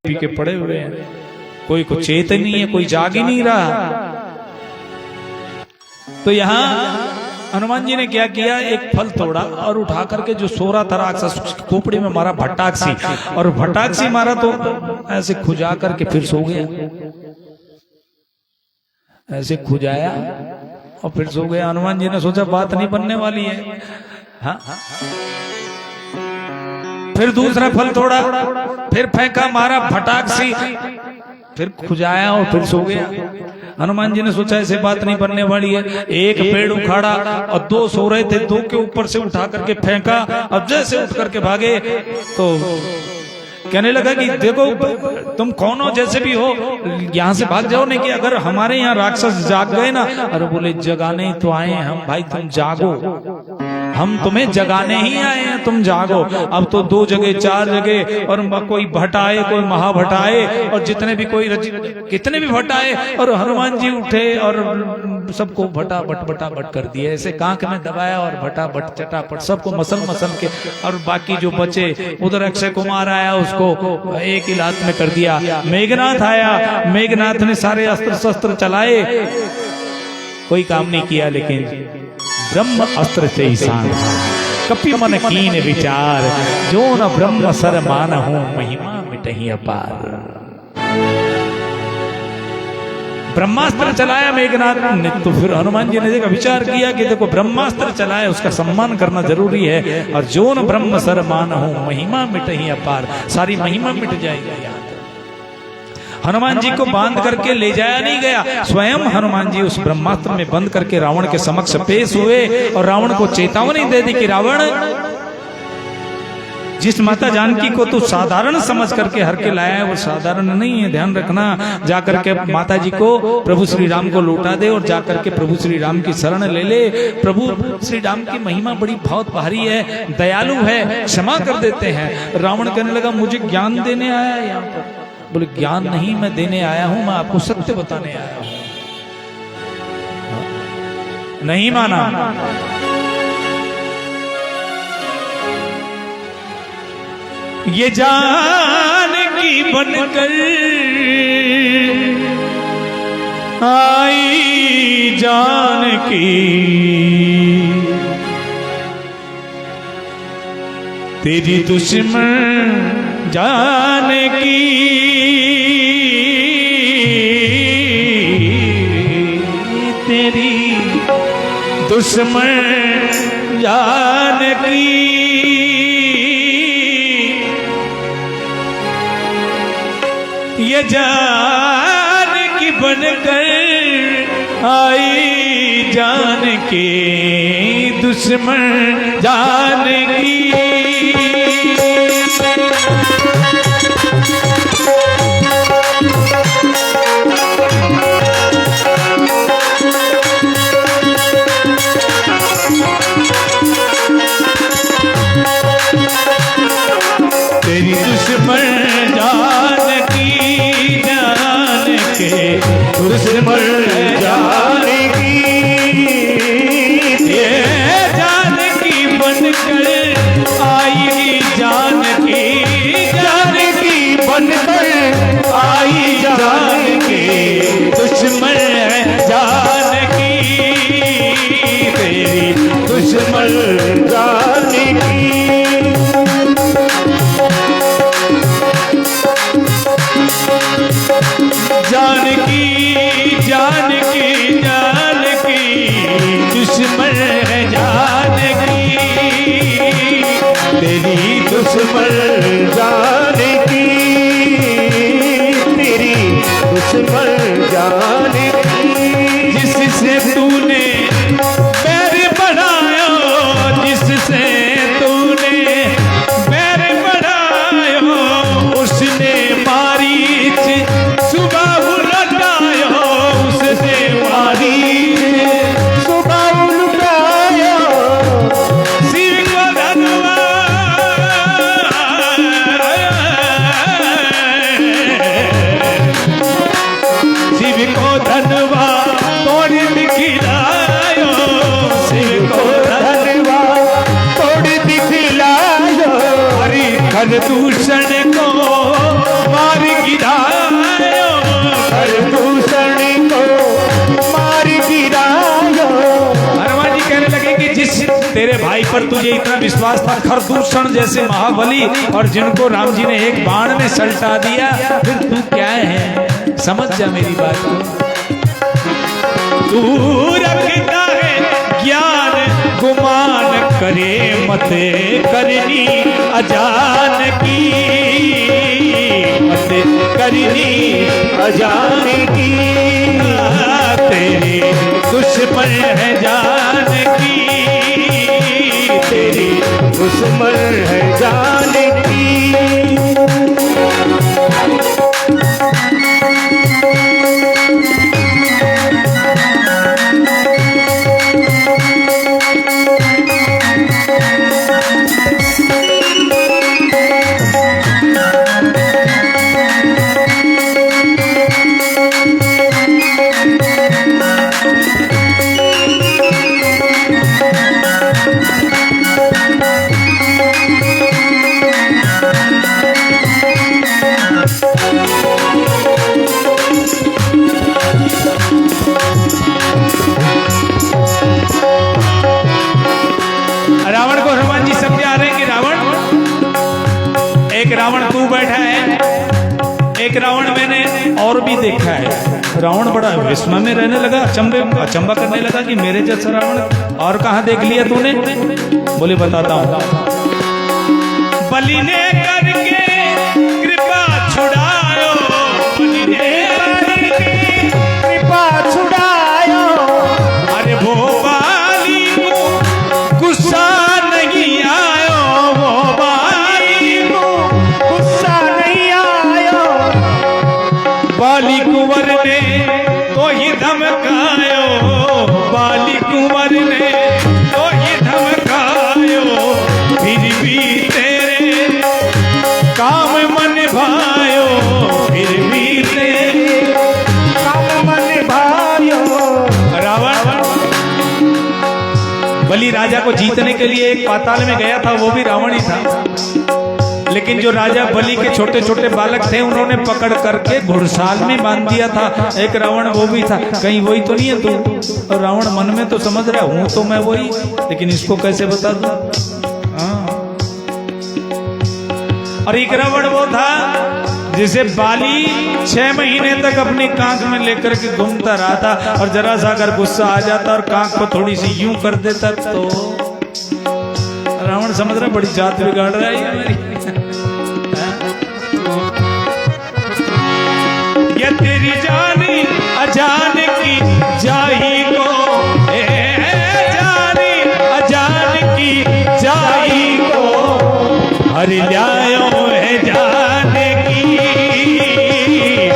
P के पड़े हुए हैं, कोई को चेत नहीं है, कोई जाग ही नहीं रहा। तो यहाँ हनुमान जी ने क्या किया, एक फल तोड़ा और उठा करके जो सो रहा था राक्षस उसकी खोपड़ी में मारा भटाक्सी, और भटाक्सी मारा तो ऐसे खुजा करके फिर सो गया, ऐसे खुजाया और फिर सो गया। हनुमान जी ने सोचा बात नहीं बनने वाली है। हाँ फिर दूसरा फल तोड़ा, फिर फेंका, मारा भटाक्सी, फिर खुजाया और फिर सो गया। हनुमान जी ने सोचा ऐसे बात नहीं बनने वाली है। एक पेड़ उखाड़ा और दो सो रहे थे, दो के ऊपर से उठा करके फेंका, अब जैसे उठ करके भागे तो कहने लगा कि देखो तुम कौन हो, जैसे भी हो यहाँ से भाग जाओ, नहीं कि अगर हमारे यहाँ राक्षस जाग गए ना। अरे बोले जगाने ही तो आए हैं हम भाई, तुम जागो, हम तुम्हें जगाने ही आए हैं, तुम जागो। अब तो 2 जगह 4 जगह, और कोई भट्ट आए, कोई महाभट्ट आए, और जितने भी कोई कितने भी भट्ट आए, और हनुमान जी उठे और सबको भटाभट कर दिया, ऐसे कांख में दबाया और भटाभट चटापट सबको मसल के, और बाकी जो बचे उधर अक्षय कुमार आया, उसको एक ही लात में कर दिया। मेघनाथ आया, मेघनाथ ने सारे अस्त्र शस्त्र चलाए, कोई काम नहीं किया, लेकिन ब्रह्म अस्त्र से ही शांत। कपि मन कीन विचार, जो न ब्रह्म सर मानहु, महिमा मिटहि अपार। ब्रह्मास्त्र चलाया मेघनाथ ने, तो फिर हनुमान जी ने देखा, विचार किया कि देखो ब्रह्मास्त्र चलाया, उसका सम्मान करना जरूरी है, और जो न ब्रह्म सर मानहु, महिमा मिटहि अपार, सारी महिमा मिट जाएगी। हनुमान जी को बांध करके ले जाया नहीं गया, स्वयं हनुमान जी उस ब्रह्मास्त्र में बंद करके रावण के समक्ष पेश हुए, और रावण को चेतावनी दे दी कि रावण, जिस माता जानकी को तू साधारण समझ करके हर के लाया है, वो साधारण नहीं है, ध्यान रखना। जाकर के माता जी को प्रभु श्री राम को लौटा दे, और जाकर के प्रभु श्री राम की शरण ले ले। प्रभु श्री राम की महिमा बड़ी बहुत भारी है, दयालु है, क्षमा कर देते हैं। रावण कहने लगा मुझे ज्ञान देने आया है यहाँ पर। बोले ज्ञान नहीं मैं देने आया हूं, मैं आपको सत्य बताने आया हूं। नहीं माना। ये जानकी बनकर आई जानकी, तेरी दुश्मन जानकी, तेरी दुश्मन जानकी, ये जानकी बनकर आई जानकी, दुश्मन जानकी। तेरी दुश्मन जानकी, जान के दुश्मन जानकी, ये जानकी बनकर आई जानकी, पर तुझे इतना विश्वास था, खरदूषण जैसे महाबली, और जिनको राम जी ने एक बाण में सलटा दिया, फिर तू क्या है? समझ जा मेरी बात को। तू रखता है ज्ञान गुमान, करे मत करनी अजान की, मत करनी अजान की। तेरे दुश्मन है जान की, तेरी दुश्मन है जान की। रावण को हनुमान जी समझा रहे हैं कि रावण, एक रावण तू बैठा है, एक रावण मैंने और भी देखा है। रावण बड़ा विस्मय में रहने लगा, अचंबा करने लगा कि मेरे जैसा रावण और कहाँ देख लिया तूने? बोले बताता हूँ। बलि ने करके कृपा छुड़ायो, बलि ने करके कृपा छुड़ायो। अरे वो बाली को गुस्सा नहीं आयो, वो बाली को गुस्सा नहीं आयो। बाली कुंवर ने तो ही धमकायो, बाली कुंवर ने तो ही धमकायो। फिर भी तेरे काम मन भायो, फिर भी तेरे काम मन भायो। रावण बलि राजा को जीतने के लिए एक पाताल में गया था, वो भी रावण ही था। लेकिन जो राजा बलि के छोटे छोटे बालक थे, उन्होंने पकड़ करके घुड़साल में बांध दिया था। एक रावण वो भी था, कहीं वही तो नहीं है तू? और रावण मन में तो समझ रहा हूं तो मैं वही, लेकिन इसको कैसे बता दूं? और एक रावण वो था जिसे बाली 6 महीने तक अपनी कांख में लेकर के घूमता रहा था, और जरा सा अगर गुस्सा आ जाता और कांख को थोड़ी सी यूं कर देता तो रावण समझ रहा बड़ी जात बिगाड़ रहा है मेरी। ये तेरी जानी अजान की जाही को, जानी अजान की जाही को, हरि ल्यायो है जान की,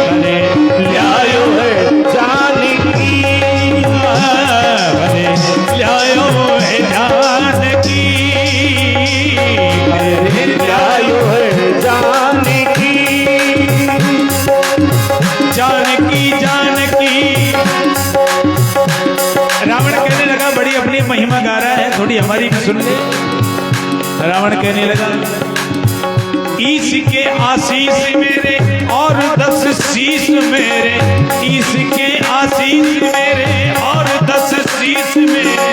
हरि ल्यायो है जान की, हरि ल्यायो है जान की, हरि ल्यायो है जान की, जान की। रावण कहने लगा बड़ी अपनी महिमा गा रहा है, थोड़ी हमारी भी सुन ले। रावण कहने लगा ईश के आशीष मेरे और 10 शीश मेरे, ईश के आशीष मेरे और 10 शीश मेरे।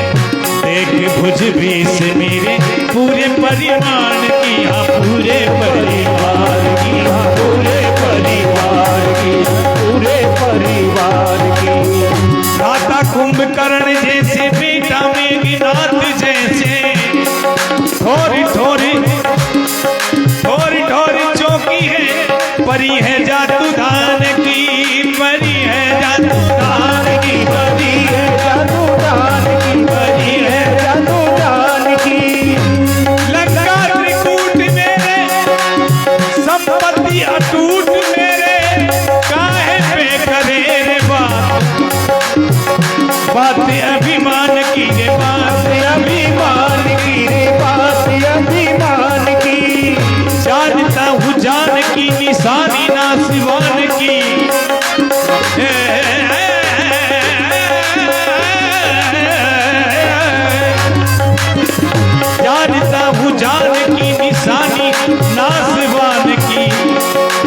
देख भुज बीस मेरे पूरे परिवार की, हाँ पूरे परिवार की, हाँ पूरे परिवार की, पूरे परिवार की। राधा कुंभकर्ण जैसे, बेटा मेघनाथ जैसे, थोड़ी थोड़ी थोड़ी थोड़ी चौकी है, परी है जादूदान की, परी है जादूदान की, परी है जादूदान की, परी है जादूदान की। लंका त्रिकूट मेरे, संपत्ति अटूट मेरे, काहे पे करे रे बात अभिमान की रे, बात अभिमान की रे, बात अभिमान की। जानता हूँ जान की निशानी नासिवान की, जानता हूँ जान की निशानी नासिवान की।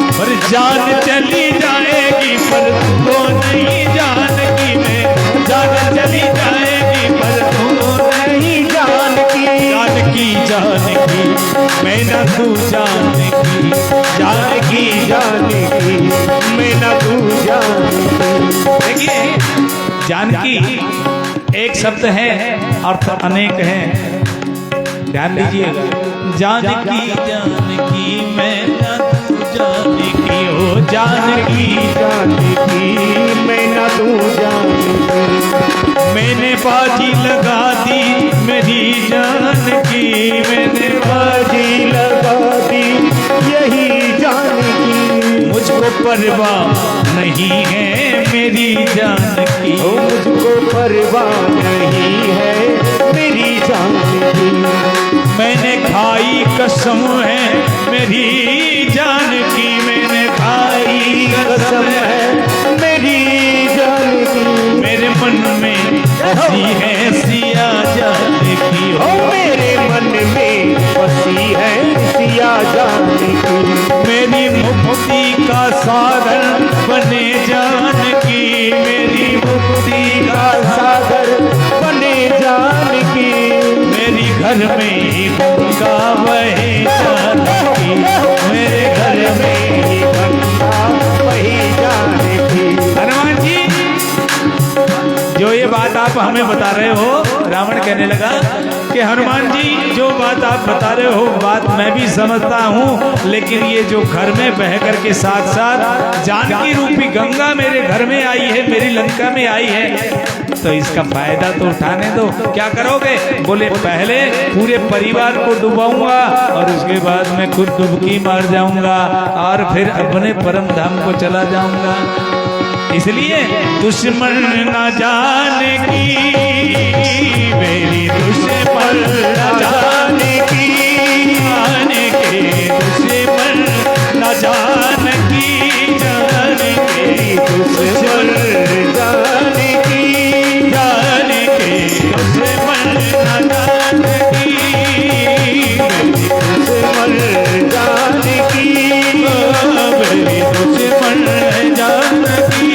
पर जान चली जाएगी पर तुमको नहीं जान की, मैं जान चली जाएगी पर तुमको नहीं जान की। मैं न तू जानकी, जानकी जानकी मैं न तू जानकी। देखिए जानकी एक शब्द है, अर्थ अनेक है, ध्यान दीजिएगा। जानकी जानकी मैं न तू जानकी, हो जानकी जानकी मैं न तू जानकी। मैंने बाजी लगा दी मेरी जान की, मैंने बाजी लगा दी यही जानकी। मुझको परवाह नहीं है मेरी जान की, ओ मुझको परवाह नहीं है मेरी जानकी। मैंने खाई कसम है मेरी जान की, मैंने खाई कसम है मेरी जानकी। मेरे मन में बसी है सिया जान की, ओ मेरे मन में बसी है सिया जानकी। मेरी मुक्ति का साधन बने जान की, मेरी मुक्ति का सागर बने जानकी। मेरी घर में गंगा बहे जान की, मेरे घर में गंगा वही जानकी। हनुमान जी जो ये बात आप हमें बता रहे हो, रावण कहने लगा कि हनुमान जी जो बात आप बता रहे हो बात मैं भी समझता हूँ, लेकिन ये जो घर में बह कर के साथ साथ जानकी रूपी गंगा मेरे घर में आई है, मेरी लंका में आई है, तो इसका फायदा तो उठाने दो। क्या करोगे? बोले पहले पूरे परिवार को डुबाऊंगा और उसके बाद मैं खुद डुबकी मार जाऊंगा और फिर अपने परम धाम को चला जाऊंगा। इसलिए दुश्मन न जाने की, मेरी दुश्मन न जाने की, जाने के दुश्मन न जान की, जाने के दुश्मन जानकी। जाने के दुश्मन न जान की, दुश्मन जानकी। मेरी दुश्मन जान की,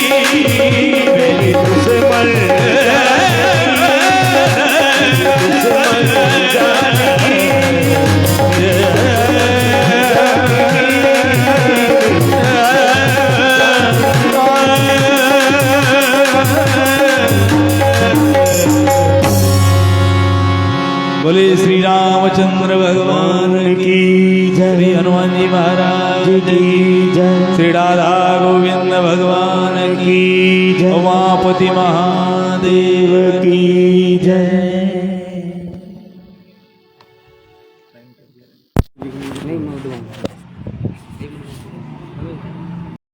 मेरी दुश्मन बोले श्री रामचंद्र भगवान की जय, श्री हनुमान जी महाराज की जय, श्री राधा गोविंद भगवान की जय, उमापति महादेव की जय।